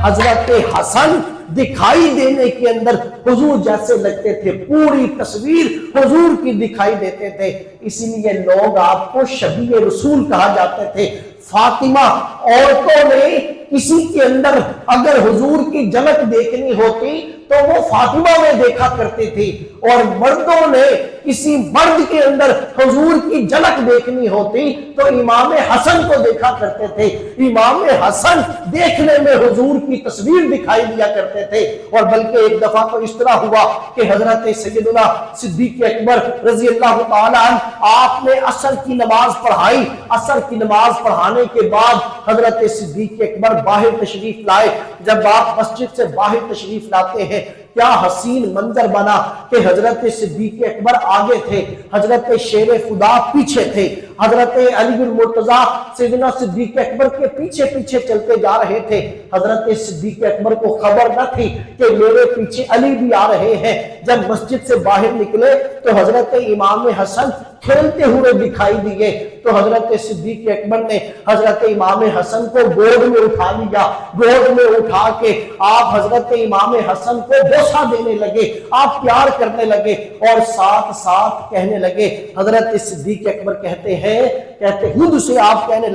حضرت حسن دکھائی دینے کے اندر حضور جیسے لگتے تھے، پوری تصویر حضور کی دکھائی دیتے تھے، اسی لیے لوگ آپ کو شبیہ رسول کہا جاتے تھے۔ فاطمہ عورتوں نے کسی کے اندر اگر حضور کی جھلک دیکھنی ہوتی تو وہ فاطمہ میں دیکھا کرتی تھی، اور مردوں نے کسی مرد کے اندر حضور کی جھلک دیکھنی ہوتی تو امام حسن کو دیکھا کرتے تھے۔ امام حسن دیکھنے میں حضور کی تصویر دکھائی دیا کرتے تھے، اور بلکہ ایک دفعہ تو اس طرح ہوا کہ حضرت سیدنا صدیق اکبر رضی اللہ تعالی عنہ آپ نے عصر کی نماز پڑھائی، عصر کی نماز پڑھانے کے بعد حضرت صدیق اکبر باہر تشریف لائے۔ جب آپ مسجد سے باہر تشریف لاتے ہیں، کیا حسین منظر بنا کہ حضرت صدیق اکبر آگے تھے، حضرت شیر خدا پیچھے تھے، حضرت علی المرتضیٰ سیدنا صدیق اکبر کے پیچھے پیچھے چلتے جا رہے تھے۔ حضرت صدیق اکبر کو خبر نہ تھی کہ میرے پیچھے علی بھی آ رہے ہیں۔ جب مسجد سے باہر نکلے تو حضرت امام حسن کھیلتے ہوئے دکھائی دیے، تو حضرت صدیق اکبر نے حضرت امام حسن کو گود میں اٹھا لیا، گود میں اٹھا کے آپ حضرت امام حسن کو بوسہ دینے لگے، آپ پیار کرنے لگے، اور ساتھ ساتھ کہنے لگے، حضرت صدیق اکبر کہتے ہیں، خود سے آپ کہنے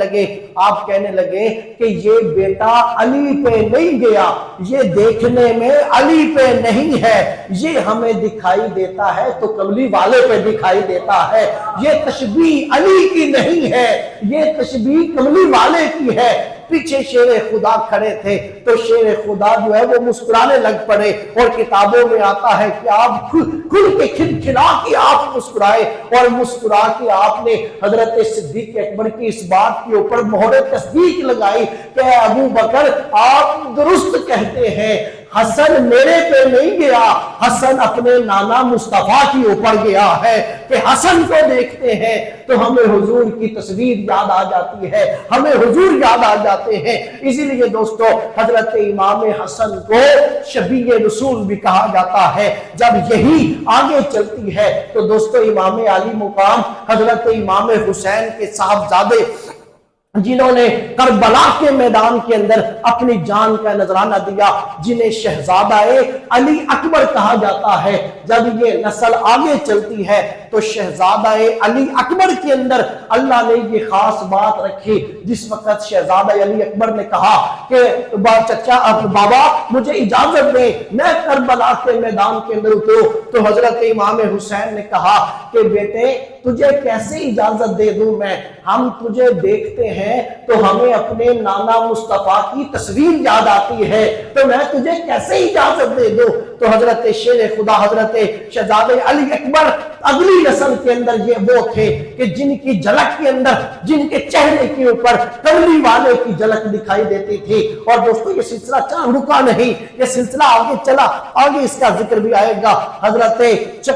لگے کہ یہ بیٹا علی پہ نہیں گیا، یہ دیکھنے میں علی پہ نہیں ہے، یہ ہمیں دکھائی دیتا ہے تو کملی والے پہ دکھائی دیتا ہے، یہ تشبیہ علی کی نہیں ہے، یہ تشبیہ کملی والے کی ہے۔ پیچھے شیر خدا کھڑے تھے تو شیر خدا جو ہے وہ مسکرانے لگ پڑے، اور کتابوں میں آتا ہے کہ آپ کھل کے کھلکھلا کے آپ مسکرائے، اور مسکرا کے آپ نے حضرت صدیق اکبر کی اس بات کے اوپر مہر تصدیق لگائی کہ اے ابو بکر آپ درست کہتے ہیں، حسن میرے پہ نہیں گیا، حسن اپنے نانا مصطفیٰ کے اوپر گیا ہے، کہ حسن کو دیکھتے ہیں تو ہمیں حضور کی تصویر یاد آ جاتی ہے، ہمیں حضور یاد آ جاتے ہیں۔ اسی لیے دوستو حضرت امام حسن کو شبیہ رسول بھی کہا جاتا ہے۔ جب یہی آگے چلتی ہے تو دوستو امام علی مقام حضرت امام حسین کے صاحبزادے جنہوں نے کربلا کے میدان کے اندر اپنی جان کا نذرانہ دیا، جنہیں شہزادہ علی اکبر کہا جاتا ہے، جب یہ نسل آگے چلتی ہے تو شہزادہ علی اکبر کے اندر اللہ نے یہ خاص بات رکھی۔ جس وقت شہزادہ علی اکبر نے کہا کہ چچا بابا مجھے اجازت دیں میں کربلا کے میدان کے اندر اتروں، تو حضرت امام حسین نے کہا کہ بیٹے تجھے کیسے اجازت دے دوں میں، ہم تجھے دیکھتے ہیں تو ہمیں اپنے نانا مصطفیٰ کی تصویر یاد آتی ہے، تو میں تجھے کیسے اجازت دے دوں۔ تو حضرت شیر خدا حضرت شہزادہ علی اکبر اگلی نسل کے اندر یہ وہ تھے کہ جن کی جھلک کے اندر، جن کے چہرے کے اوپر کملی والے کی جھلک دکھائی دیتی تھی۔ اور دوستو یہ سلسلہ رکا نہیں، یہ سلسلہ آگے چلا، آگے اس کا ذکر بھی آئے گا۔ حضرت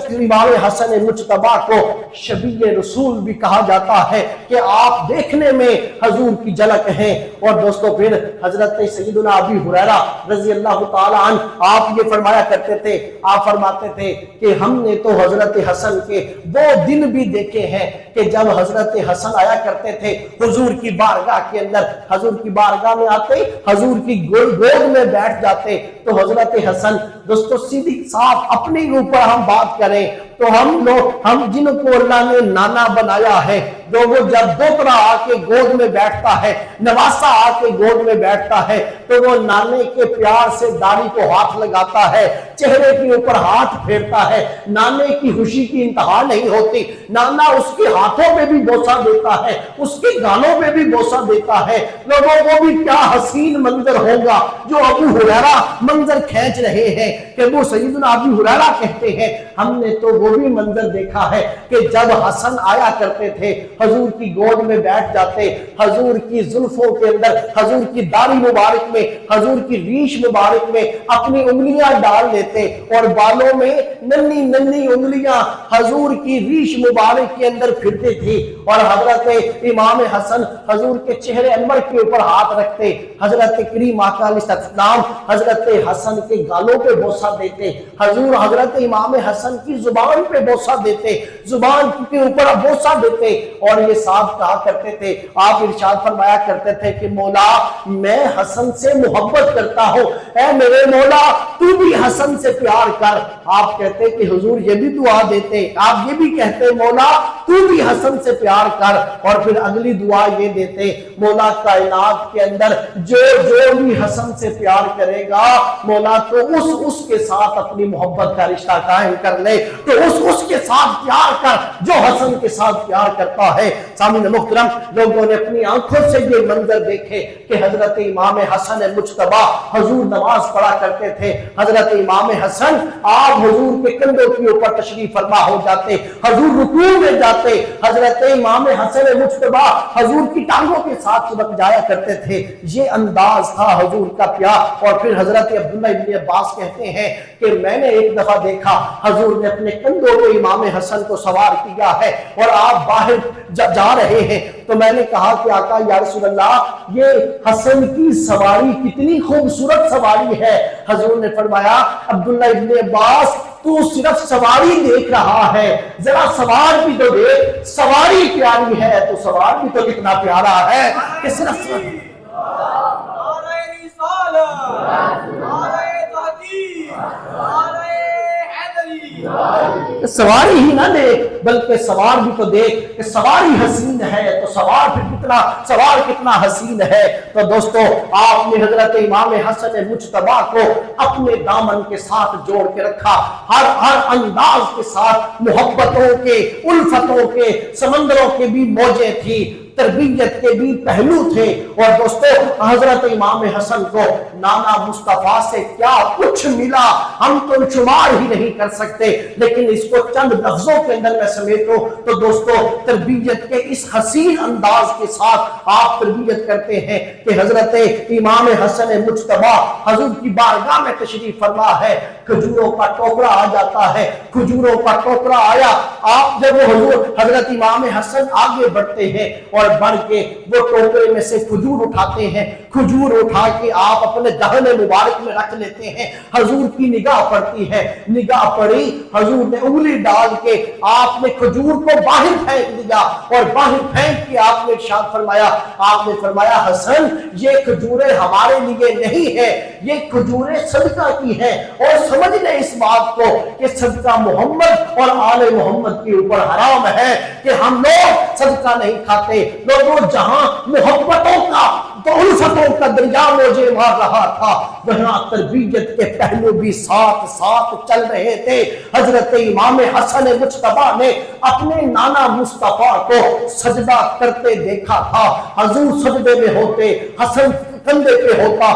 امام حسن مجتبی کو شبیہ رسول بھی کہا جاتا ہے کہ آپ دیکھنے میں حضور کی جھلک ہیں۔ اور دوستو پھر حضرت سیدنا ابی ہریرہ رضی اللہ تعالی عنہ آپ یہ فرمایا کرتے تھے، آپ فرماتے تھے کہ ہم نے تو حضرت حسن کے وہ دن بھی دیکھے ہیں کہ جب حضرت حسن آیا کرتے تھے حضور کی بارگاہ کے اندر، حضور کی بارگاہ میں آتے حضور کی گود میں بیٹھ جاتے تو حضرت حسن دوستو سیدھی صاف اپنے اوپر ہم بات کریں تو ہم جن کو اللہ نے نانا بنایا ہے، جو وہ جب دوترا آ کے گود میں بیٹھتا ہے، نواسا آ کے گود میں بیٹھتا ہے تو وہ نانے کے پیار سے داڑھی کو ہاتھ لگاتا ہے، چہرے کے اوپر ہاتھ پھیرتا ہے۔ نانے کی خوشی کی انتہا نہیں ہوتی، نانا اس کے ہاتھوں پہ بھی بوسہ دیتا ہے، اس کے گالوں پہ بھی بوسہ دیتا ہے۔ لوگوں کو بھی کیا حسین منظر ہوگا جو ابو ہریرہ منظر کھینچ رہے ہیں کہ وہ سیدنا ابو ہریرہ کہتے ہیں ہم نے تو وہ بھی منظر دیکھا ہے کہ جب حسن آیا کرتے تھے حضور کی گود میں بیٹھ جاتے، حضور کی زلفوں کے اندر، حضور کی داڑھی مبارک میں، حضور کی ریش مبارک میں اپنی انگلیاں ڈال لیتے اور بالوں میں ننھی ننھی انگلیاں حضور کی ریش مبارک کے اندر پھرتی تھی، اور حضرت امام حسن حضور کے چہرے انور کے اوپر ہاتھ رکھتے، حضرت کریم آقا علیہ السلام حضرت حسن کے گالوں پہ بوسہ دیتے، حضرت امام حسن حسن کی زبان پہ بوسہ دیتے، زبان کے اوپر بوسہ دیتے اور یہ صاحب کہا کرتے تھے، آپ ارشاد فرمایا کرتے تھے کہ مولا میں حسن سے محبت کرتا ہوں، اے میرے مولا تو بھی حسن سے پیار کر۔ آپ کہتے کہ حضور یہ بھی دعا دیتے، آپ یہ بھی کہتے مولا تو بھی حسن سے پیار کر، اور پھر اگلی دعا یہ دیتے مولا کائنات کے اندر جو بھی حسن سے پیار کرے گا مولا تو اس کے ساتھ اپنی محبت کا رشتہ قائم کر لے، تو اس کے ساتھ پیار کر جو حسن کے ساتھ پیار کرتا ہے۔ سامعین محترم، لوگوں نے اپنی آنکھوں سے یہ منظر دیکھے کہ حضرت امام حسن مجتبی حضور نماز پڑھا کرتے تھے، حضرت امام حسن آپ حضور کے کندھوں کے اوپر تشریف فرما ہو جاتے، حضور رکوع میں جاتے، حضرت امام حسن مجتبی حضور کی ٹانگوں کے ساتھ چمک جایا کرتے تھے۔ یہ انداز تھا حضور کا پیار۔ اور پھر حضرت عبداللہ ابن عباس کہتے ہیں کہ میں نے ایک دفعہ دیکھا حضور نے اپنے کندھوں پہ امام حسن کو سوار کیا ہے اور آپ باہر جا رہے ہیں، تو میں نے کہا کہ آقا یا رسول اللہ یہ حسن کی سواری کتنی خوبصورت سواری ہے۔ حضور نے فرمایا عبداللہ ابن عباس تو صرف سواری دیکھ رہا ہے، ذرا سوار بھی تو دیکھ، سواری پیاری ہے تو سوار بھی تو کتنا پیارا ہے کہ صرف سواری ہی نہ دیکھ بلکہ سوار بھی تو دیکھ کہ سواری حسین ہے تو سوار کتنا حسین ہے۔ تو دوستو آپ نے حضرت امام حسن مجتبی کو اپنے دامن کے ساتھ جوڑ کے رکھا، ہر انداز کے ساتھ محبتوں کے، الفتوں کے، سمندروں کے بھی موجیں تھی، تربیت کے بھی پہلو تھے۔ اور دوستو حضرت امام حسن کو نانا مصطفیٰ سے کیا کچھ ملا ہم تو شمار ہی نہیں کر سکتے، لیکن اس کو چند لفظوں کے اندر میں سمیٹوں تو دوستو تربیت کے اس حسین انداز کے ساتھ آپ تربیت کرتے ہیں کہ حضرت امام حسن مجتبی حضور کی بارگاہ میں تشریف فرما ہے، کھجوروں کا ٹوکرا آ جاتا ہے، کھجوروں کا ٹوکرا آیا، آپ جب حضور حضرت امام حسن آگے بڑھتے ہیں اور بڑھ کے وہ ٹوکرے میں سے کھجور اٹھاتے ہیں، کھجور اٹھا کے آپ اپنے دہن مبارک میں رکھ لیتے ہیں، حضور کی نگاہ پڑتی ہے، نگاہ پڑی، حضور نے انگلی ڈال کے آپ نے کھجور کو باہر پھینک دیا اور باہر پھینک کے آپ نے ارشاد فرمایا، آپ نے فرمایا حسن یہ کھجوریں ہمارے لیے نہیں ہے، یہ کھجوریں صدقہ کی ہیں، اور سمجھ لیں اس بات کو کہ صدقہ محمد اور آل محمد کے اوپر حرام ہے کہ ہم لوگ صدقہ نہیں کھاتے۔ لوگوں جہاں محبتوں کا تو الفتوں کا دریا موجے مار رہا تھا، وہاں تربیت کے پہلو بھی ساتھ ساتھ چل رہے تھے۔ حضرت امام حسن مجتبی نے اپنے نانا مصطفیٰ کو سجدہ کرتے دیکھا تھا، حضور سجدے میں ہوتے، حسن کندھے پہ ہوتا،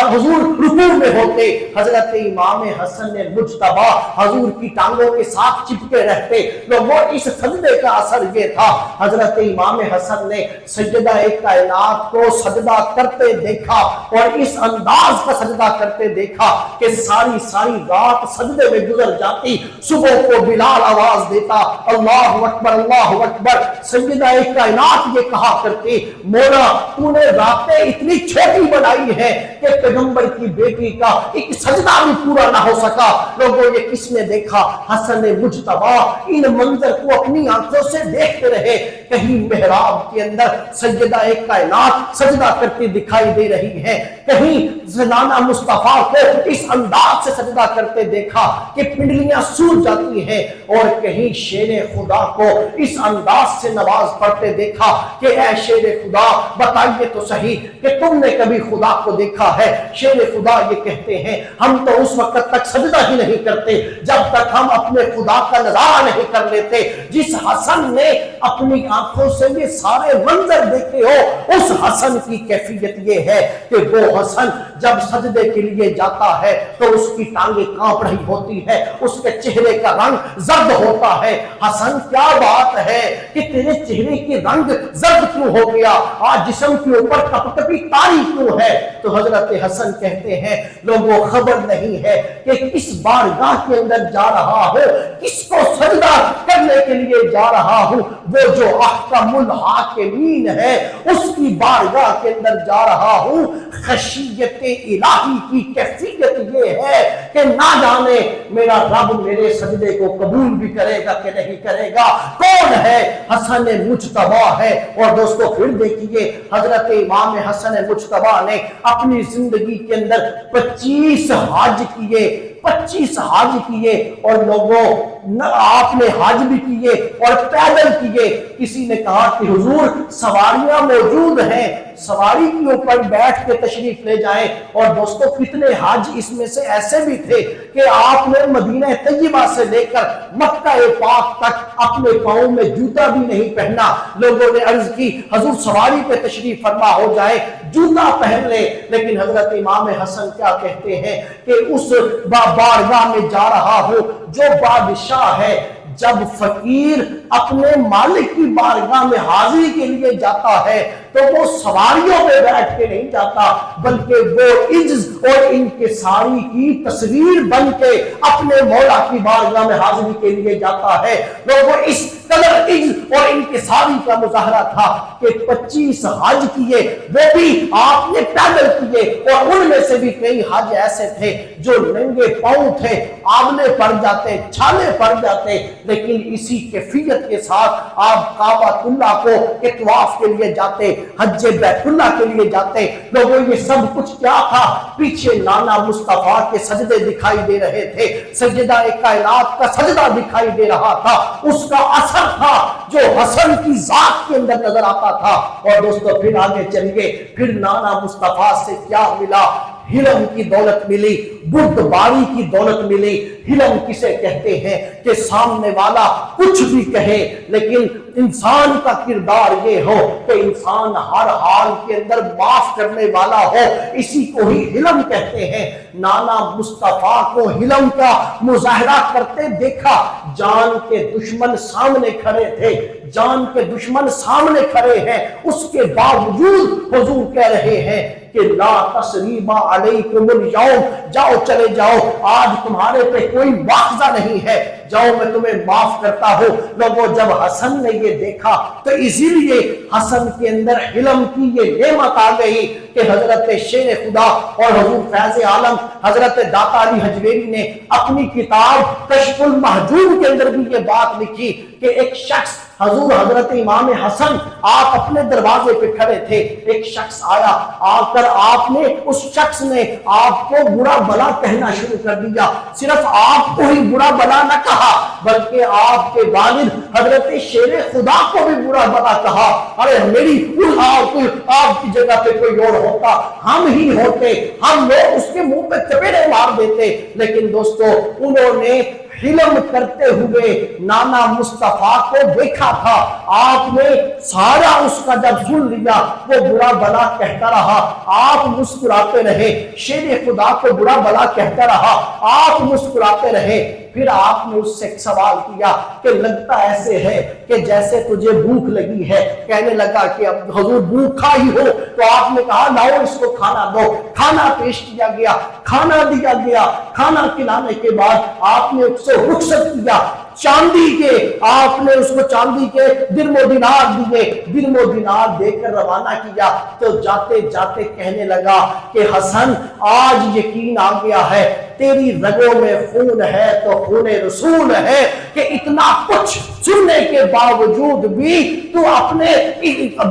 حضور رکوع میں ہوتے، حضرت امام حسن مجتبی حضور کی ٹانگوں کے ساتھ چپکے رہتے۔ لوگوں اس سجدے کا اثر یہ تھا، حضرت امام حسن نے سیدہ کائنات کو سجدہ کرتے دیکھا اور اس انداز کا سجدہ کرتے دیکھا کہ ساری رات سجدے میں گزر جاتی، صبح کو بلال آواز دیتا اللہ اکبر اللہ اکبر، سیدہ کائنات یہ کہا کرتی مولا تو نے راتیں اتنی چھوٹی بنائی ہے کہ پیغمبر کی بیٹی کا ایک سجدہ بھی پورا نہ ہو سکا۔ لوگوں یہ کس نے دیکھا؟ حسن مجتبی ان منظر کو اپنی آنکھوں سے دیکھتے رہے، کہیں محراب کے اندر سیدہ کائنات سجدہ کرتی دکھائی دے رہی ہے، کہیں نانا مصطفیٰ کو اس انداز سے سجدہ کرتے دیکھا کہ پنڈلیاں سوج جاتی ہیں، اور کہیں شیر خدا کو اس انداز سے نواز پڑھتے دیکھا کہ اے شیر خدا بتائیے تو صحیح کہ تم نے کبھی خدا کو دیکھا ہے؟ شیر خدا یہ کہتے ہیں ہم تو اس وقت تک سجدہ ہی نہیں کرتے جب تک ہم اپنے خدا کا نظارہ نہیں کر لیتے۔ جس حسن نے اپنی آنکھوں سے یہ سارے منظر دیکھے ہو، اس حسن کی کیفیت یہ ہے کہ وہ حسن جب سجدے کے لیے جاتا ہے تو اس کی ٹانگیں کانپ رہی ہوتی ہے، اس کے چہرے کا رنگ زرد ہوتا ہے۔ حسن کیا بات ہے کہ تیرے چہرے کی رنگ زرد کیوں ہو گیا؟ آج جسم کے اوپر کپکپی تاری کیوں ہے؟ تو حضرت حضرت حسن کہتے ہیں لوگوں خبر نہیں ہے کہ کس بارگاہ کے اندر جا رہا ہوں، کس کو سجدہ کرنے کے لیے جا رہا ہوں، وہ جو احکم الحاکمین ہے اس کی بارگاہ کے اندر جا رہا ہوں۔ خشیت الہی کی کیفیت یہ ہے کہ نہ جانے میرا رب میرے سجدے کو قبول بھی کرے گا کہ نہیں کرے گا۔ کون ہے؟ حسن مجتبی ہے۔ اور دوستو پھر دیکھیے حضرت امام حسن مجتبی نے اپنی زندگی کے اندر 25 حج کیے، 25 حج کیے، اور لوگوں آپ نے حج بھی کیے اور پیدل کیے۔ کسی نے کہا کہ حضور سواریاں موجود ہیں، سواری کے اوپر بیٹھ کے تشریف لے جائیں۔ اور دوستو کتنے حج اس میں سے ایسے بھی تھے کہ آپ نے مدینہ طیبہ سے لے کر مکہ پاک تک اپنے پاؤں میں جوتا بھی نہیں پہنا۔ لوگوں نے عرض کی حضور سواری پہ تشریف فرما ہو جائے، جوتا پہن لے۔ لیکن حضرت امام حسن کیا کہتے ہیں کہ اس بارگاہ میں جا رہا ہو جو بادشاہ ہے۔ جب فقیر اپنے مالک کی بارگاہ میں حاضری کے لیے جاتا ہے تو وہ سواریوں پہ بیٹھ کے نہیں جاتا، بلکہ وہ عجز اور انکساری کی تصویر بن کے اپنے مولا کی بارگاہ میں حاضری کے لیے جاتا ہے۔ لوگوں اس قدر عجز اور انکساری کا مظاہرہ تھا کہ 25 حج کیے، وہ بھی آپ نے پیدل کیے، اور ان میں سے بھی کئی حج ایسے تھے جو ننگے پاؤں تھے، آمنے پڑ جاتے، چھالے پڑ جاتے، لیکن اسی کیفیت کے ساتھ آپ کعبہ اللہ کو اطواف کے لیے جاتے، حج بیت اللہ کے لیے جاتے۔ لوگوں یہ سب کچھ کیا تھا؟ پیچھے نانا مصطفیٰ کے سجدے دکھائی دے رہے تھے، سجدہ کائنات کا سجدہ دکھائی دے رہا تھا، اس کا اثر تھا جو حسن کی ذات کے اندر نظر آتا تھا۔ اور دوستو پھر آگے چلیے، پھر نانا مصطفیٰ سے کیا ملا؟ حلم کی دولت ملی، بردباری کی دولت ملی۔ حلم کسے کہتے ہیں کہ سامنے والا کچھ بھی کہے لیکن انسان کا کردار یہ ہو کہ انسان ہر حال کے اندر معاف کرنے والا ہو، اسی کو ہی حلم کہتے ہیں۔ نانا مصطفیٰ کو حلم کا مظاہرہ کرتے دیکھا، جان کے دشمن سامنے کھڑے تھے، جان کے دشمن سامنے کھڑے ہیں، اس کے باوجود حضور کہہ رہے ہیں کہ لا تثریب علیکم اليوم، جاؤ چلے جاؤ، آج تمہارے پہ کوئی مواخذہ نہیں ہے، جاؤ میں تمہیں معاف کرتا ہوں۔ لوگوں جب حسن نے یہ دیکھا تو اسی لیے حسن کے اندر حلم کی یہ نعمت آ گئی کہ حضرت شیر خدا اور حضور فیض عالم حضرت داتا علی حجویری نے اپنی کتاب کشف المحجوب کے اندر بھی یہ بات لکھی کہ ایک شخص حضور حضرت امام حسن آپ اپنے دروازے پہ کھڑے تھے، ایک شخص آیا، آ کر آپ نے اس شخص نے آپ کو برا بلا کہنا شروع کر دیا۔ صرف آپ کو ہی برا بلا نہ کہا بلکہ آپ کے والد حضرت شیر خدا کو بھی برا بلا کہا۔ ارے میری آپ کی جگہ پہ کوئی اور ہوتا، ہم ہی ہوتے، ہم لوگ اس کے منہ پہ چپیڑے مار دیتے۔ لیکن دوستو انہوں نے حلم کرتے ہوئے نانا مصطفیٰ کو دیکھا تھا، آپ نے سارا اس کا جب سن لیا، وہ برا بلا کہتا رہا، آپ مسکراتے رہے، شیر خدا کو برا بلا کہتا رہا، آپ مسکراتے رہے۔ پھر آپ نے اس سے ایک سوال کیا کہ لگتا ایسے ہے کہ جیسے تجھے بھوک لگی ہے۔ کہنے لگا کہ اب حضور بھوکا ہی ہو، تو آپ نے کہا لاؤ اس کو کھانا دو۔ کھانا پیش کیا گیا، کھانا دیا گیا، کھانا کھلانے کے بعد آپ نے اس سے رخصت کیا، چاندی کے آپ نے اس کو چاندی کے درم و دینار دیے، درم و دینار دے کر روانہ کیا۔ تو جاتے جاتے کہنے لگا کہ حسن آج یقین آ گیا ہے تیری رگوں میں خون ہے تو خون رسول ہے کہ اتنا کچھ سننے کے باوجود بھی تو اپنے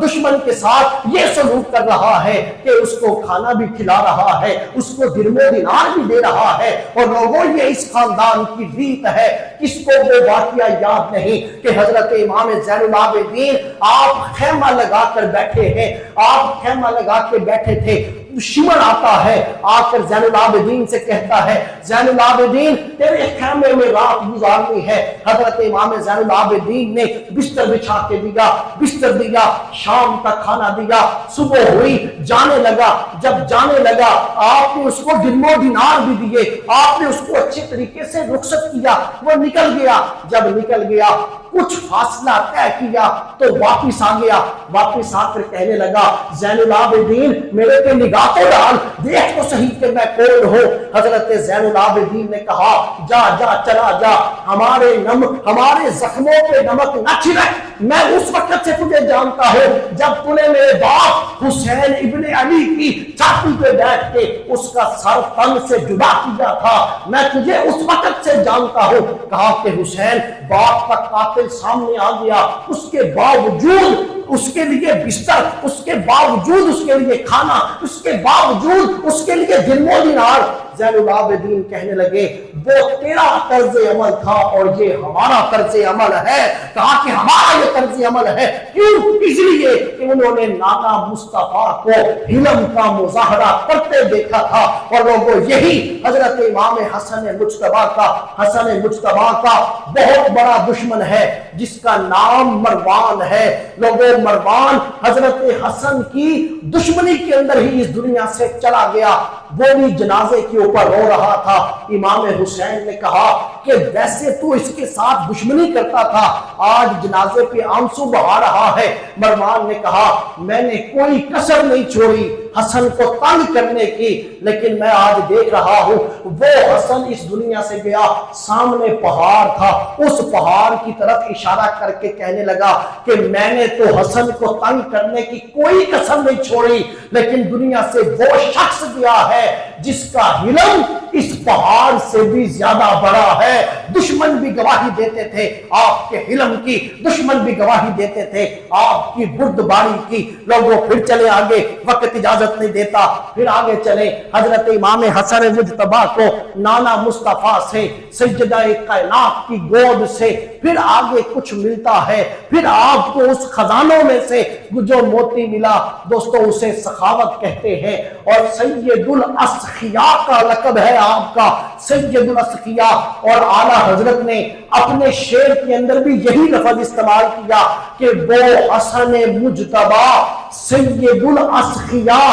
دشمن کے ساتھ یہ سلوک کر رہا ہے کہ اس کو کھانا بھی کھلا رہا ہے، اس کو درم و دینار بھی دے رہا ہے۔ اور لوگوں یہ اس خاندان کی ریت ہے۔ کس کو وہ واقعہ یاد نہیں کہ حضرت امام زین العابدین آپ خیمہ لگا کر بیٹھے ہیں، آپ خیمہ لگا کے بیٹھے تھے، دشمن آتا ہے، آ کر زین العابدین سے کہتا ہے زین العابدین تیرے خیمے میں رات گزارنی ہے۔ حضرت امام زین العابدین نے بستر بچھا کے دیا، بستر دیا، شام تک کھانا دیا، صبح ہوئی، جانے لگا۔ جب جانے لگا آپ نے اس کو درم و دینار بھی دیے، آپ نے اس کو اچھے طریقے سے رخصت کیا، وہ نکل گیا۔ جب نکل گیا کچھ فاصلہ طے کیا تو واپس آ گیا. واپس آ کر کہنے لگا زین العابدین میرے پہ نگاہ تو ڈال, دیکھ تو صحیح کہ میں کون ہوں. حضرت زین العابدین نے کہا جا جا چلا جا, ہمارے زخموں پہ نمک نہ چھڑک. میں اس وقت سے تجھے جانتا ہوں جب تو نے میرے باپ حسین ابن علی کی چھاتی پہ بیٹھ کے اس کا سر تن سے جدا کیا تھا, میں تجھے اس وقت سے جانتا ہوں. کہا کہ حسین باپ کا قاتل سامنے آ گیا, اس کے باوجود اس کے لیے بستر, اس کے باوجود اس کے لیے کھانا, اس کے باوجود اس کے لیے درہم و دینار. زین العابدین کہنے لگے وہ تیرا طرز عمل تھا اور یہ ہمارا طرز عمل ہے. کہا کہ ہمارا یہ طرز عمل ہے. کیوں؟ اس لیے کہ انہوں نے نانا مصطفیٰ کو حلم کا مظاہرہ کرتے دیکھا تھا, اور لوگوں یہی حضرت امام حسن مجتبیٰ کا بہت بڑا دشمن ہے جس کا نام مروان ہے. لوگوں مروان حضرت حسن کی دشمنی کے اندر ہی اس دنیا سے چلا گیا. وہ بھی جنازے کے اوپر رو رہا تھا. امام حسین نے کہا کہ ویسے تو اس کے ساتھ دشمنی کرتا تھا, آج جنازے پہ آنسو بہا رہا ہے. مروان نے کہا میں نے کوئی کسر نہیں چھوڑی حسن کو تنگ کرنے کی, لیکن میں آج دیکھ رہا ہوں وہ حسن اس دنیا سے گیا, سامنے پہاڑ تھا, اس پہاڑ کی طرف اشارہ کر کے کہنے لگا کہ میں نے تو حسن کو تنگ کرنے کی کوئی کسر نہیں چھوڑی, لیکن دنیا سے وہ شخص گیا ہے جس کا حلم اس پہاڑ سے بھی زیادہ بڑا ہے. دشمن بھی گواہی دیتے تھے آپ کے حلم کی, دشمن بھی گواہی دیتے تھے آپ کی بردباری کی. لوگوں پھر چلے آگے, وقت اجازت نہیں دیتا, پھر آگے چلے. حضرت امام حسن مجتبیٰ کو نانا مصطفیٰ سے, سیدہ کائنات کی گود سے پھر آگے کچھ ملتا ہے. پھر آپ کو اس خزانوں میں سے جو موتی ملا دوستو اسے سخاوت کہتے ہیں, اور سید الاسخیاء کا لقب ہے آپ کا, سید الاسخیاء. اور اعلیٰ حضرت نے اپنے شعر کے اندر بھی یہی لفظ استعمال کیا کہ وہ حسن مجتبیٰ سید الاسخیاء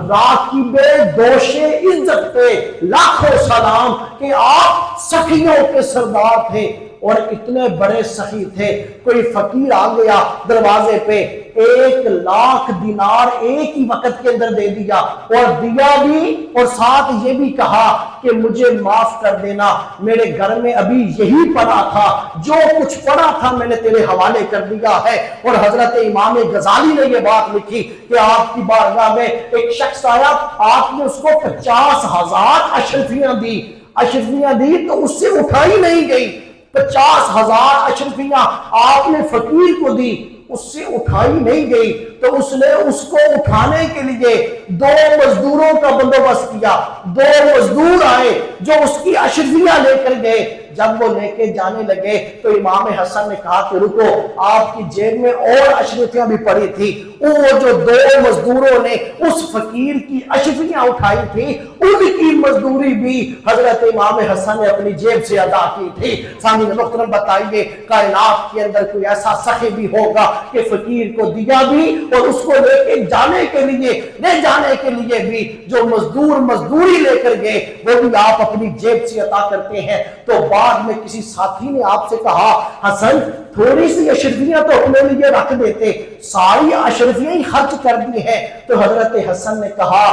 راکب دوش عزت پہ لاکھوں سلام, کہ آپ سخیوں کے سردار تھے اور اتنے بڑے سخی تھے. کوئی فقیر آ گیا دروازے پہ, 1,00,000 دینار ایک ہی وقت کے اندر دے دیا, اور دیا بھی اور ساتھ یہ بھی کہا کہ مجھے معاف کر دینا, میرے گھر میں ابھی یہی پڑا تھا, جو کچھ پڑا تھا میں نے تیرے حوالے کر دیا ہے. اور حضرت امام غزالی نے یہ بات لکھی کہ آپ کی بارگاہ میں ایک شخص آیا, آپ نے اس کو 50,000 اشرفیاں دی تو اس سے اٹھائی نہیں گئی. 50,000 اشرفیاں آپ نے فقیر کو دی, اس سے اٹھائی نہیں گئی. تو اس نے اس کو اٹھانے کے لیے 2 مزدوروں کا بندوبست کیا. 2 مزدور آئے جو اس کی اشرفیاں لے کر گئے. جب وہ لے کے جانے لگے تو امام حسن نے کہا کہ رکو, آپ کی جیب میں اور اشرفیاں بھی پڑی تھی. وہ جو 2 مزدوروں نے اس فقیر کی اشرفیاں اٹھائی تھی ان کی مزدوری بھی حضرت امام حسن نے اپنی جیب سے ادا کی تھی. سامعین محترم بتائیے کائنات کے اندر کوئی ایسا سخی بھی ہوگا کہ فقیر کو دیا بھی اور اس کو لے کے جانے کے لیے بھی جو مزدوری لے کر گئے وہ بھی آپ اپنی جیب سے عطا کرتے ہیں. تو بعد میں کسی ساتھی نے آپ سے کہا حسن تھوڑی سی اشرفیاں تو اپنے لیے رکھ دیتے, ساری اشرفیاں ہی خرچ کر دی ہیں. تو حضرت حسن نے کہا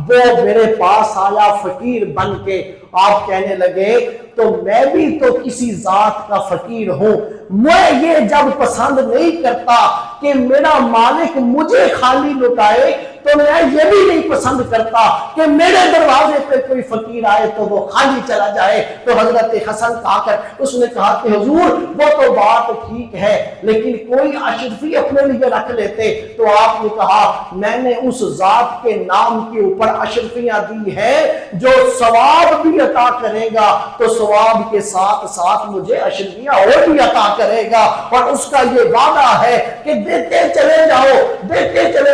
وہ میرے پاس آیا فقیر بن کے, آپ کہنے لگے تو میں بھی تو کسی ذات کا فقیر ہوں, میں یہ جب پسند نہیں کرتا کہ میرا مالک مجھے خالی لٹائے تو میں یہ بھی نہیں پسند کرتا کہ میرے دروازے پہ کوئی فقیر آئے تو وہ خالی چلا جائے. تو حضرت حسن کہا کر اس نے کہا کہ حضور وہ تو بات ٹھیک ہے لیکن کوئی اشرفی اپنے لیے رکھ لیتے. تو آپ نے کہا میں نے اس ذات کے نام کے اوپر اشرفیاں دی ہیں جو ثواب بھی عطا کرے گا تو ثواب کے ساتھ ساتھ مجھے اشرفیاں اور بھی عطا کرے گا, اور اس کا یہ وعدہ ہے کہ دیتے چلے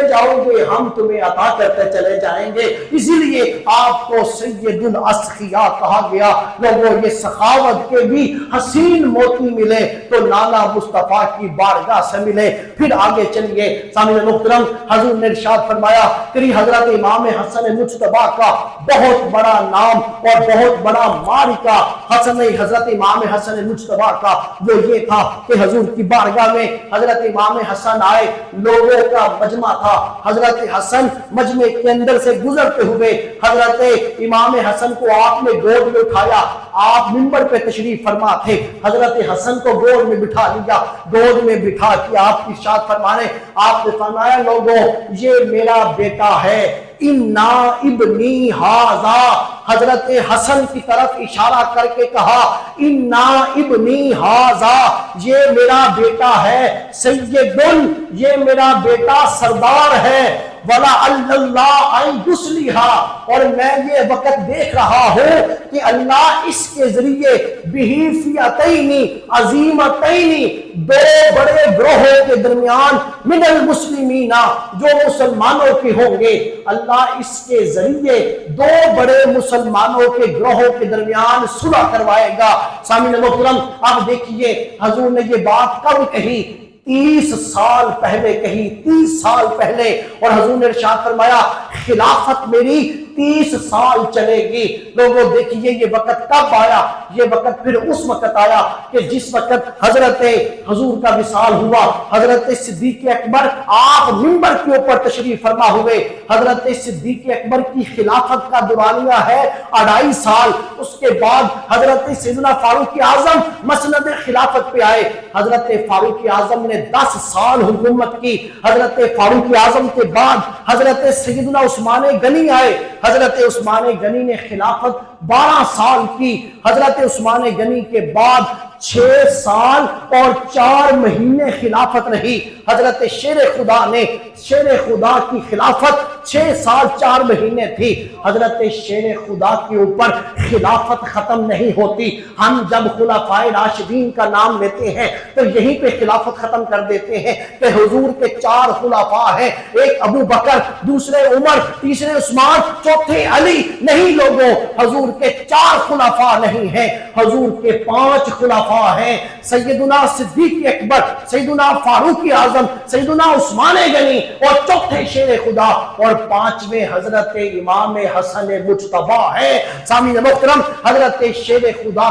جاؤ گے, ہم تمہیں عطا کرتے چلے جائیں گے۔ اسی لیے آپ کو سید الاسخیاء کہا گیا۔ لوگوں یہ سخاوت کے بھی حسین موتی ملے تو نانا مصطفیٰ کی بارگاہ سے ملے۔ پھر آگے چلیے سامعین محترم، حضور نے ارشاد فرمایا کہ حضرت امام حسن مجتبی کا بہت بڑا نام اور بہت بڑا معرکہ حضرت امام حسن مجتبی کا وہ یہ تھا کہ حضور کی بارگاہ میں حضرت امام حسن آئے، لوگوں کا مجمع تھا۔ حضرت حسن مجمع کے اندر سے گزرتے ہوئے حضرت امام حسن کو آپ نے گود میں اٹھایا۔ آپ منبر پہ تشریف فرما تھے، حضرت حسن کو گود میں بٹھا لیا، گود میں بٹھا کے آپ کی ارشاد فرمانے، آپ نے فرمایا لوگوں یہ میرا بیٹا ہے، اِنَّا ابنی ھذا، حضرت حسن کی طرف اشارہ کر کے کہا اِنَّا ابنی ھذا، یہ میرا بیٹا ہے، سیدن، یہ میرا بیٹا سردار ہے، وَلَعَلَّ اللَّهَ أَن يُصْلِحَ، اور میں یہ وقت دیکھ رہا ہوں کہ اللہ اس کے ذریعے بِهِ فِئَتَيْنِ عَظِیمَتَيْنِ، دو بڑے گروہوں کے درمیان، من المسلمین، جو مسلمانوں کے ہوں گے، اللہ اس کے ذریعے دو بڑے مسلمانوں کے گروہوں کے درمیان صلح کروائے گا۔ سامعین محترم، اب دیکھیے حضور نے یہ بات کب کہی؟ 30 سال پہلے کہی، 30 سال پہلے، اور حضور نے ارشاد فرمایا خلافت میری 30 سال چلے گی۔ لوگوں دیکھیے یہ وقت کب آیا؟ یہ وقت پھر اس وقت آیا کہ جس وقت حضرت حضور کا وصال ہوا، حضرت صدیق اکبر آپ منبر کے اوپر تشریف فرما ہوئے، حضرت صدیق اکبر کی خلافت کا دورانیہ ہے 2.5 سال، اس کے بعد حضرت سیدنا فاروق اعظم مسند خلافت پہ آئے، حضرت فاروق اعظم نے 10 سال حکومت کی، حضرت فاروق اعظم کے بعد حضرت سیدنا عثمان غنی آئے، حضرت عثمان غنی نے خلافت 12 سال کی، حضرت عثمان غنی کے بعد 6 سال اور 4 مہینے خلافت رہی، حضرت شیر خدا کی خلافت 6 سال 4 مہینے تھی۔ حضرت شیر خدا کے اوپر خلافت ختم نہیں ہوتی، ہم جب خلفائے راشدین کا نام لیتے ہیں تو یہیں پہ خلافت ختم کر دیتے ہیں کہ حضور کے 4 خلفاء ہیں، ایک ابو بکر، دوسرے عمر، تیسرے عثمان، چوتھے علی۔ نہیں لوگوں، حضور کے 4 خلفاء نہیں ہیں، حضور کے 5 خلفاء ہیں، سیدنا صدیق اکبر، سیدنا فاروق اعظم، سیدنا عثمان غنی، اور چوتھے شیر خدا، اور 5ویں حضرت امام حسن مجتبی ہے۔ سامعین محترم، حضرت شیر خدا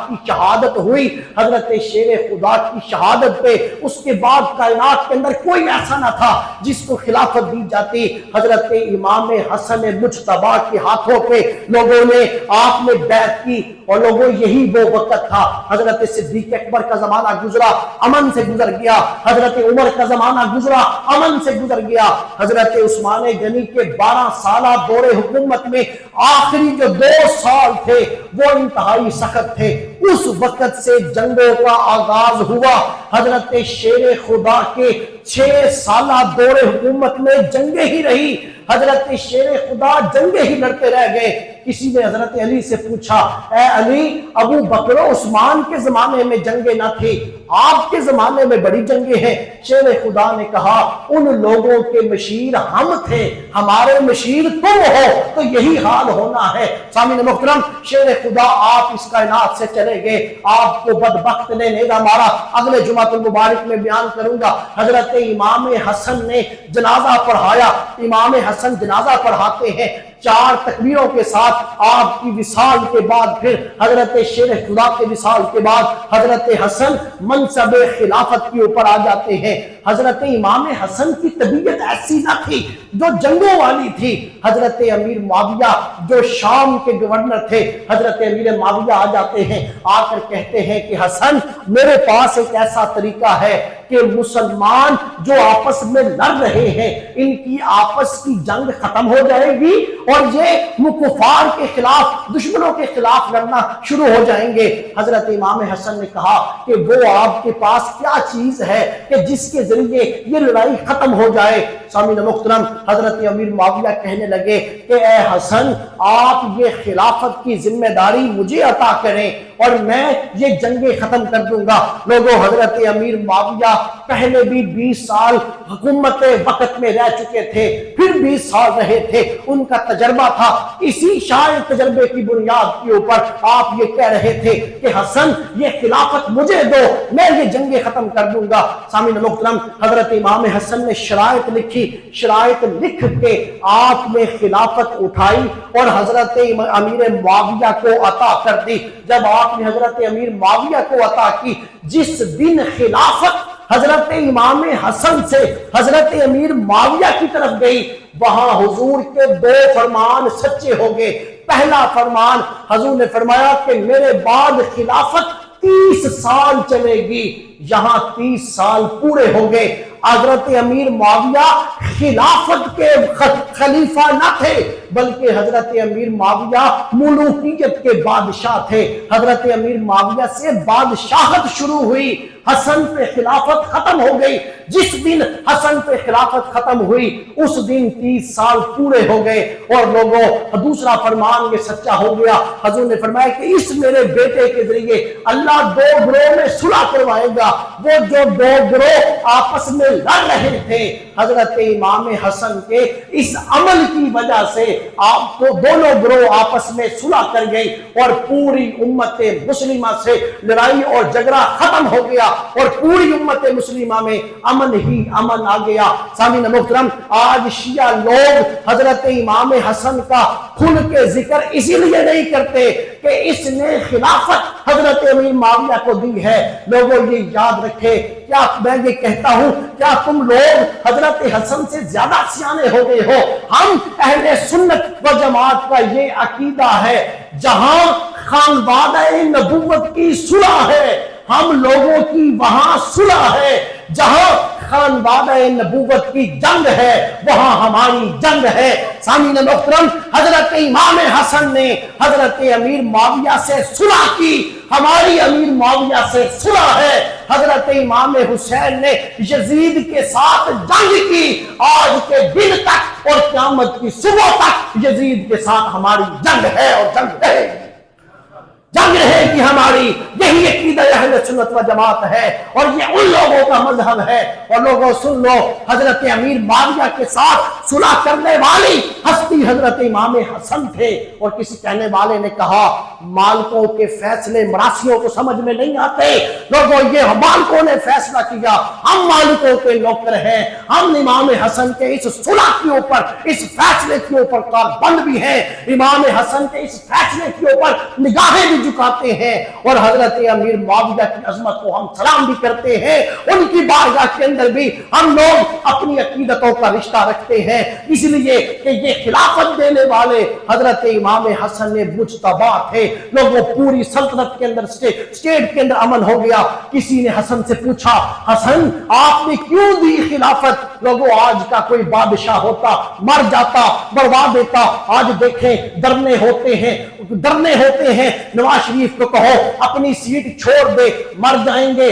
کی شہادت ہوئی، حضرت شیر خدا کی شہادت پہ اس کے بعد کائنات کے اندر کوئی ایسا نہ تھا جس کو خلافت دی جاتی، حضرت امام حسن مجتبی کے ہاتھوں پہ لوگوں نے آپ نے بیعت کی، اور لوگوں یہی وہ وقت تھا۔ حضرت صدیق اکبر کا زمانہ گزرا، امن سے گزر گیا، حضرت عمر کا زمانہ گزرا، امن سے گزر گیا، حضرت عثمان غنی کے 12 سالہ دور حکومت میں آخری جو 2 سال تھے وہ انتہائی سخت تھے۔ اس وقت سے جنگوں کا آغاز ہوا، حضرت شیر خدا کے 6 سالہ دور حکومت میں جنگیں ہی رہی، حضرت شیر خدا جنگیں ہی لڑتے رہ گئے۔ کسی نے حضرت علی سے پوچھا، اے علی، ابو بکر و عثمان کے زمانے میں جنگیں نہ تھی، آپ کے زمانے میں بڑی جنگیں ہیں؟ شیر خدا نے کہا ان لوگوں کے مشیر ہم تھے، ہمارے مشیر تم ہو، تو یہی حال ہونا ہے۔ سامعین محترم، شیر خدا آپ اس کائنات سے چلے گئے، آپ کو بدبخت نے نیزہ مارا، اگلے جمعہ المبارک میں بیان کروں گا۔ حضرت امام حسن نے جنازہ پڑھایا، امام حسن جنازہ پڑھاتے ہیں، 4 تکبیروں کے ساتھ آپ کی وصال کے بعد، پھر حضرت شیر خدا کے وصال کے بعد حضرت حسن منصب خلافت کے اوپر آ جاتے ہیں۔ حضرت امام حسن کی طبیعت ایسی نہ تھی جو جنگوں والی تھی۔ حضرت امیر معاویہ جو شام کے گورنر تھے، حضرت امیر معاویہ آ جاتے ہیں، آ کر کہتے ہیں کہ حسن، میرے پاس ایک ایسا طریقہ ہے کہ مسلمان جو آپس میں لڑ رہے ہیں ان کی آپس کی جنگ ختم ہو جائے گی اور یہ کفار کے خلاف، دشمنوں کے خلاف لڑنا شروع ہو جائیں گے۔ حضرت امام حسن نے کہا کہ وہ آپ کے پاس کیا چیز ہے کہ جس کے ذریعے یہ لڑائی ختم ہو جائے؟ سامعین محترم، حضرت امیر معاویہ کہنے لگے کہ اے حسن، آپ یہ خلافت کی ذمہ داری مجھے عطا کریں اور میں یہ جنگیں ختم کر دوں گا۔ لوگوں، حضرت امیر معاویہ پہلے بھی 20 سال حکومت وقت میں رہ چکے تھے، پھر 20 سال رہے تھے، ان کا تجربہ تھا۔ اسی شاید تجربے کی بنیاد کے اوپر آپ یہ کہہ رہے تھے کہ حسن یہ خلافت مجھے دو، میں یہ جنگیں ختم کر دوں گا۔ سامعین محترم، حضرت امام حسن نے شرائط لکھی، شرائط لکھ کے آپ نے خلافت اٹھائی اور حضرت امیر معاویہ کو عطا کر دی۔ جب آپ نے حضرت امیر معاویہ کو عطا کی، جس دن خلافت حضرت امام حسن سے حضرت امیر معاویہ کی طرف گئی، وہاں حضور کے 2 فرمان سچے ہو گئے۔ پہلا فرمان حضور نے فرمایا کہ میرے بعد خلافت 30 سال چلے گی، یہاں 30 سال پورے ہو گئے۔ حضرت امیر معاویہ خلافت کے خلیفہ نہ تھے، بلکہ حضرت امیر معاویہ ملوکیت کے بادشاہ تھے۔ حضرت امیر معاویہ سے بادشاہت شروع ہوئی، حسن پہ خلافت ختم ہو گئی۔ جس دن حسن پہ خلافت ختم ہوئی اس دن 30 سال پورے ہو گئے۔ اور لوگوں، دوسرا فرمان یہ سچا ہو گیا، حضور نے فرمایا کہ اس میرے بیٹے کے ذریعے اللہ 2 گروہ میں صلح کروائے گا۔ وہ جو 2 گروہ آپس میں لڑ رہے تھے، حضرت امام حسن کے اس عمل کی وجہ سے آپ کو دونوں گروہ آپس میں صلح کر گئی اور پوری امت مسلمہ سے لڑائی اور جھگڑا ختم ہو گیا اور پوری امت مسلمہ میں امن ہی امن آ گیا۔ سامعین محترم، آج شیعہ لوگ حضرت امام حسن کا کھل کے ذکر اسی لیے نہیں کرتے کہ اس نے خلافت حضرت امیر معاویہ کو دی ہے۔ لوگوں یہ یاد رکھے، کیا میں یہ کہتا ہوں، کیا تم لوگ حضرت حسن سے زیادہ سیانے ہو گئے ہو؟ ہم اہل سنت و جماعت کا یہ عقیدہ ہے، جہاں خاندان نبوت کی صلح ہے، ہم لوگوں کی وہاں صلح ہے۔ جہاں خاندان نبوت کی جنگ ہے، وہاں ہماری جنگ ہے۔ سامعین محترم، حضرت امام حسن نے حضرت امیر معاویہ سے صلح کی، ہماری امیر معاویہ سے صلح ہے۔ حضرت امام حسین نے یزید کے ساتھ جنگ کی، آج کے دن تک اور قیامت کی صبح تک یزید کے ساتھ ہماری جنگ ہے اور جنگ رہے گی، جنگ رہے گی ہماری۔ یہی عقیدہ اہل سنت و جماعت ہے اور یہ ان لوگوں کا مذہب ہے۔ اور لوگوں سن لو، حضرت امیر معاویہ کے ساتھ صلح کرنے والی ہستی حضرت امام حسن تھے۔ اور کسی کہنے والے نے کہا مالکوں کے فیصلے مراسیوں کو سمجھ میں نہیں آتے۔ لوگوں، یہ مالکوں نے فیصلہ کیا، ہم مالکوں کے نوکر ہیں، ہم امام حسن کے اس صلح کے اوپر، اس فیصلے کے اوپر کاربند بھی ہیں، امام حسن کے اس فیصلے کے اوپر نگاہیں بھی جھکاتے ہیں اور حضرت امیر معاویہ کی عظمت کو ہم سلام بھی کرتے ہیں۔ ان کی بارگاہ کے اندر بھی ہم لوگ اپنی عقیدتوں کا رشتہ رکھتے ہیں، اس لیے کہ یہ خلافت دینے والے حضرت امام حسن نے مجتبی تھے۔ لوگوں، پوری سلطنت کے اندر اسٹیٹ کے اندر امن ہو گیا۔ کسی نے حسن سے پوچھا، حسن آپ نے کیوں دی خلافت؟ لوگوں، آج کا کوئی بادشاہ ہوتا مر جاتا، مروا دیتا۔ آج دیکھیں درنے ہوتے ہیں، نواز شریف کو کہو اپنی سیٹ چھوڑ دے، مر جائیں گے۔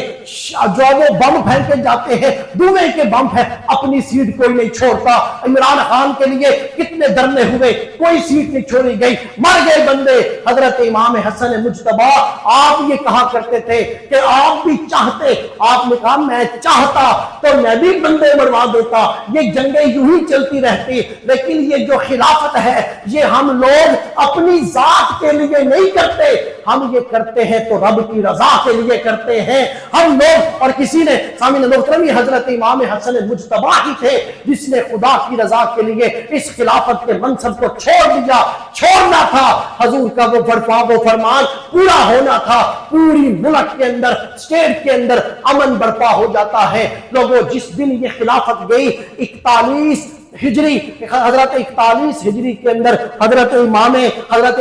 جو وہ بم پھینکے جاتے ہیں، دھوئیں کے بم ہے، اپنی سیٹ کوئی نہیں چھوڑتا۔ عمران خان کے لیے کتنے درنے ہوئے، کوئی سیٹ نہیں چھوڑی گئی، مر گئے بندے۔ حضرت امام حسن مجتبی آپ یہ کہا کرتے تھے کہ آپ بھی چاہتے، آپ نے کہا میں چاہتا تو میں بھی بندے مروا دیتا، یہ جنگیں یوں ہی چلتی رہتی، لیکن یہ جو خلافت ہے یہ ہم لوگ اپنی ذات کے لیے نہیں کرتے، ہم یہ کرتے ہیں تو رب کی رضا کے لیے کرتے ہیں ہم لوگ۔ اور کسی نے، سامعین محترم، یہ حضرت امام حسن مجتبی ہی تھے جس نے خدا کی رضا کے لیے اس خلافت کے منصب کو چھوڑ دیا۔ چھوڑنا تھا، حضور کا وہ فرمان پورا ہونا تھا، پوری ملک کے اندر، اسٹیٹ کے اندر امن برپا ہو جاتا ہے۔ لوگوں، جس دن یہ خلافت گئی 41 ہجری، حضرت 41 ہجری کے اندر حضرت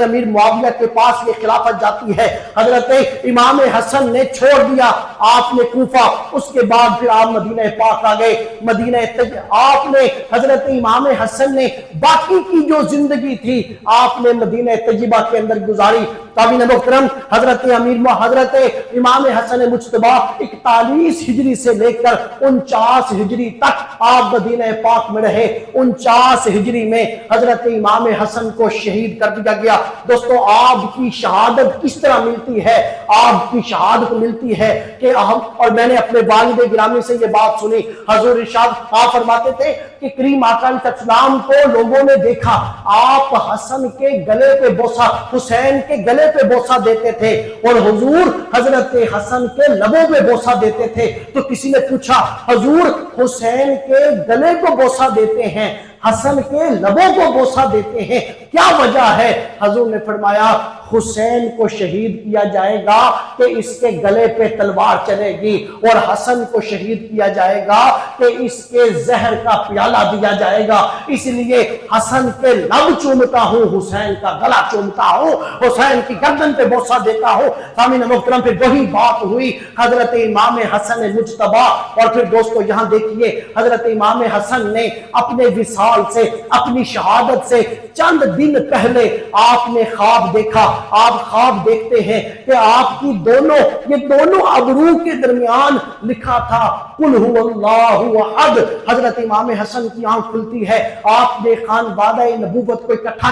امیر معاویہ کے پاس یہ خلافت جاتی ہے۔ حضرت امام حسن نے چھوڑ دیا، آپ نے کوفہ، اس کے بعد پھر آپ مدینہ پاک آ گئے۔ آپ نے حضرت امام حسن نے باقی کی جو زندگی تھی آپ نے مدینہ طیبہ کے اندر گزاری۔ سامعین محترم، حضرت امام حسن مجتبی 41 ہجری سے لے کر 49 ہجری تک آپ مدینہ پاک میں رہے۔ 49 ہجری میں حضرت امام حسن کو شہید کر دیا گیا۔ دوستو آپ کی شہادت کس طرح ملتی ہے؟ آپ کی شہادت ملتی ہے کہ اور میں نے اپنے والد گرامی سے یہ بات سنی، حضور ارشاد آپ فرماتے تھے کہ کریم آقا علیہ السلام کو لوگوں نے دیکھا، آپ حسن کے گلے پہ بوسہ، حسین کے گلے پہ بوسہ دیتے تھے اور حضور حضرت حسن کے لبوں پہ بوسہ دیتے تھے۔ تو کسی نے پوچھا حضور حسین کے گلے کو بوسہ دیتے ہیں، حسن کے لبوں کو بوسہ دیتے ہیں، کیا وجہ ہے؟ حضور نے فرمایا حسین کو شہید کیا جائے گا کہ اس کے گلے پہ تلوار چلے گی، اور حسن کو شہید کیا جائے گا کہ اس کے زہر کا پیالہ دیا جائے گا، اس لیے حسن کے لب چومتا ہوں، حسین کا گلا چومتا ہوں، حسین کی گردن پہ بوسہ دیتا ہوں۔ سامعین محترم پھر وہی بات ہوئی حضرت امام حسن مجتبی، اور پھر دوستو یہاں دیکھیے حضرت امام حسن نے اپنے وصال سے، اپنی شہادت سے چند دن پہلے آپ نے خواب دیکھا۔ آپ خواب دیکھتے ہیں کہ آپ کی دونوں ابرو کے درمیان لکھا تھا قل هو اللہ احد۔ حضرت امام حسن کی آنکھ کھلتی ہے، آپ نے خانوادہ نبوت کو اکٹھا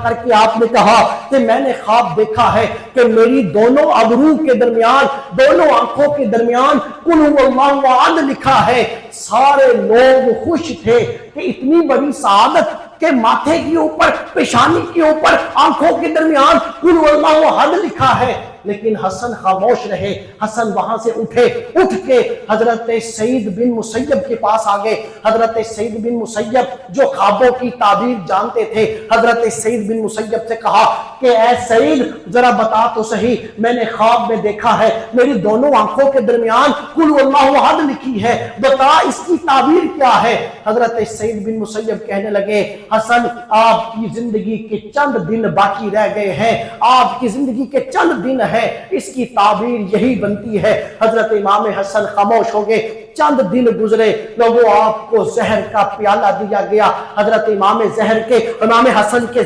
کر کے آپ نے کہا کہ میں نے خواب دیکھا ہے کہ میری دونوں ابرو کے درمیان، دونوں آنکھوں کے درمیان قل هو اللہ احد لکھا ہے۔ سارے لوگ خوش تھے کہ اتنی بڑی سعادت کہ ماتھے کے اوپر، پیشانی کے اوپر، آنکھوں کے درمیان قل هو اللہ احد لکھا ہے، لیکن حسن خاموش رہے۔ حسن وہاں سے اٹھ کے حضرت سعید بن مسیب کے پاس آگئے۔ حضرت سعید بن مسیب جو خوابوں کی تعبیر جانتے تھے، حضرت سعید بن مسیب سے کہا کہ اے سعید ذرا بتا تو صحیح، میں نے خواب میں دیکھا ہے میری دونوں آنکھوں کے درمیان قل هو اللہ احد لکھی ہے، بتا اس کی تعبیر کیا ہے؟ حضرت سعید بن مسیب کہنے لگے حسن آپ کی زندگی کے چند دن باقی رہ گئے ہیں، آپ کی زندگی کے چند دن ہیں، اس کی تعبیر یہی بنتی ہے۔ حضرت امام حسن خاموش ہو گئے، چند دن گزرے، لوگوں آپ کو زہر کا پیالہ دیا گیا۔ حضرت امام حسن کے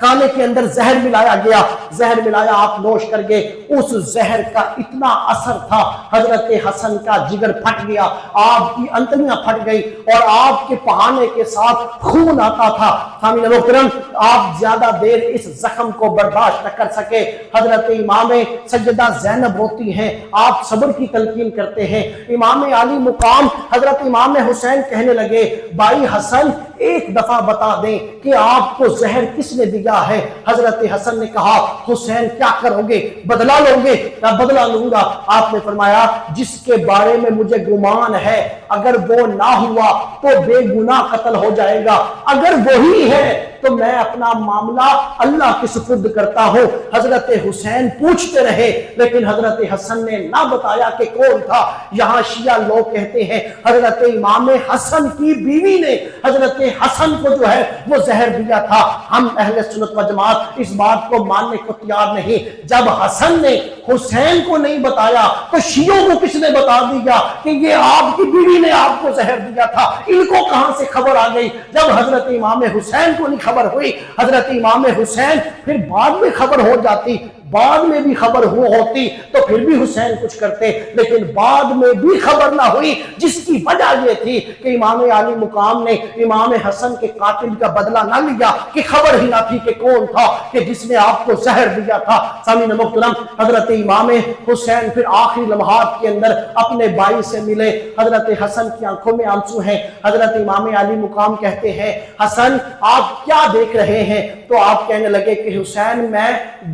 کانے کے اندر زہر ملایا گیا، زہر ملایا آپ نوش کر گئے۔ اس زہر کا اتنا اثر تھا حضرت حسن کا جگر پھٹ گیا، آپ کی انتڑیاں پھٹ گئی اور آپ کے پہانے کے ساتھ خون آتا تھا۔ سامعین محترم آپ زیادہ دیر اس زخم کو برداشت نہ کر سکے۔ حضرت امام سیدہ زینب روتی ہیں، آپ صبر کی تلقین کرتے ہیں۔ امام علی مقام حضرت امام حسین کہنے لگے بھائی حسن ایک دفعہ بتا دیں کہ آپ کو زہر کس نے دیا ہے؟ حضرت حسن نے کہا حسین کیا کرو گے؟ بدلہ لو گے؟ یا بدلہ لوں گا۔ آپ نے فرمایا جس کے بارے میں مجھے گمان ہے اگر وہ نہ ہوا تو بے گناہ قتل ہو جائے گا، اگر وہی ہے تو میں اپنا معاملہ اللہ کے سپرد کرتا ہوں۔ حضرت حسین پوچھتے رہے لیکن حضرت حسن نے نہ بتایا کہ کون تھا۔ یہاں شیعہ لوگ کہتے ہیں حضرت امام حسن کی بیوی نے حضرت حسن کو جو ہے وہ زہر دیا تھا۔ ہم اہل سنت و جماعت اس بات کو ماننے کو تیار نہیں۔ جب حسن نے حسین کو نہیں بتایا تو شیعوں کو کس نے بتا دیا کہ یہ آپ کی بیوی نے آپ کو زہر دیا تھا؟ ان کو کہاں سے خبر آ گئی؟ جب حضرت امام حسین کو نہیں خبر ہوئی، حضرت امام حسین پھر بعد میں خبر ہو جاتی، بعد میں بھی خبر ہوتی تو پھر بھی حسین کچھ کرتے، لیکن بعد میں بھی خبر نہ ہوئی، جس کی وجہ یہ تھی کہ امام علی مقام نے امام حسن کے قاتل کا بدلہ نہ لیا، کہ خبر ہی نہ تھی کہ کون تھا کہ جس نے آپ کو زہر دیا تھا۔ سامعین محترم حضرت امام حسین پھر آخری لمحات کے اندر اپنے بھائی سے ملے، حضرت حسن کی آنکھوں میں آنسو ہیں۔ حضرت امام علی مقام کہتے ہیں حسن آپ کیا دیکھ رہے ہیں؟ تو آپ کہنے لگے کہ حسین میں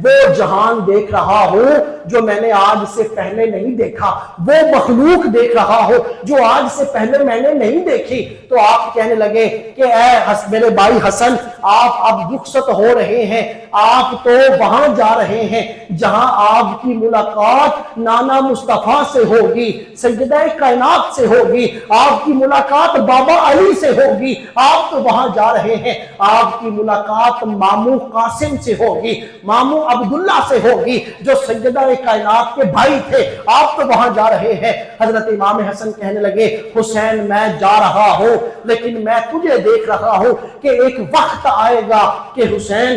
وہ جہاں دیکھ رہا ہوں جو میں نے آج سے پہلے نہیں دیکھا، وہ مخلوق دیکھ رہا ہوں جو آج سے پہلے میں نے نہیں دیکھی۔ تو آپ کہنے لگے کہ اے میرے بھائی حسن آپ اب رخصت ہو رہے ہیں، آپ تو وہاں جا رہے ہیں جہاں آپ کی ملاقات نانا مصطفیٰ سے ہوگی، سیدہ کائنات سے ہوگی، آپ کی ملاقات بابا علی سے ہوگی، آپ تو وہاں جا رہے ہیں، آپ کی ملاقات ماموں قاسم سے ہوگی، ماموں عبداللہ سے ہوگی جو سیدہ کائنات کے بھائی تھے، آپ تو وہاں جا رہے ہیں۔ حضرت امام حسن کہنے لگے حسین میں جا رہا ہوں لیکن میں تجھے دیکھ رہا ہوں کہ ایک وقت آئے گا کہ حسین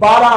12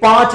5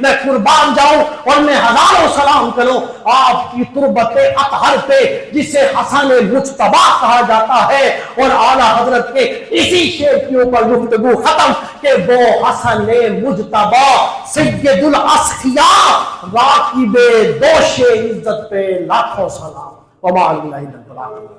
میں قربان جاؤں اور میں ہزاروں سلام کروں آپ کی تربت اطہر پہ جسے حسن مجتبی کہا جاتا ہے، اور اعلیٰ حضرت کے اسی شعر کے اوپر گفتگو ختم کہ وہ حسن مجتبی سید الاسخیاء راکب دوش عزت پہ لاکھوں سلام۔ وما علیہ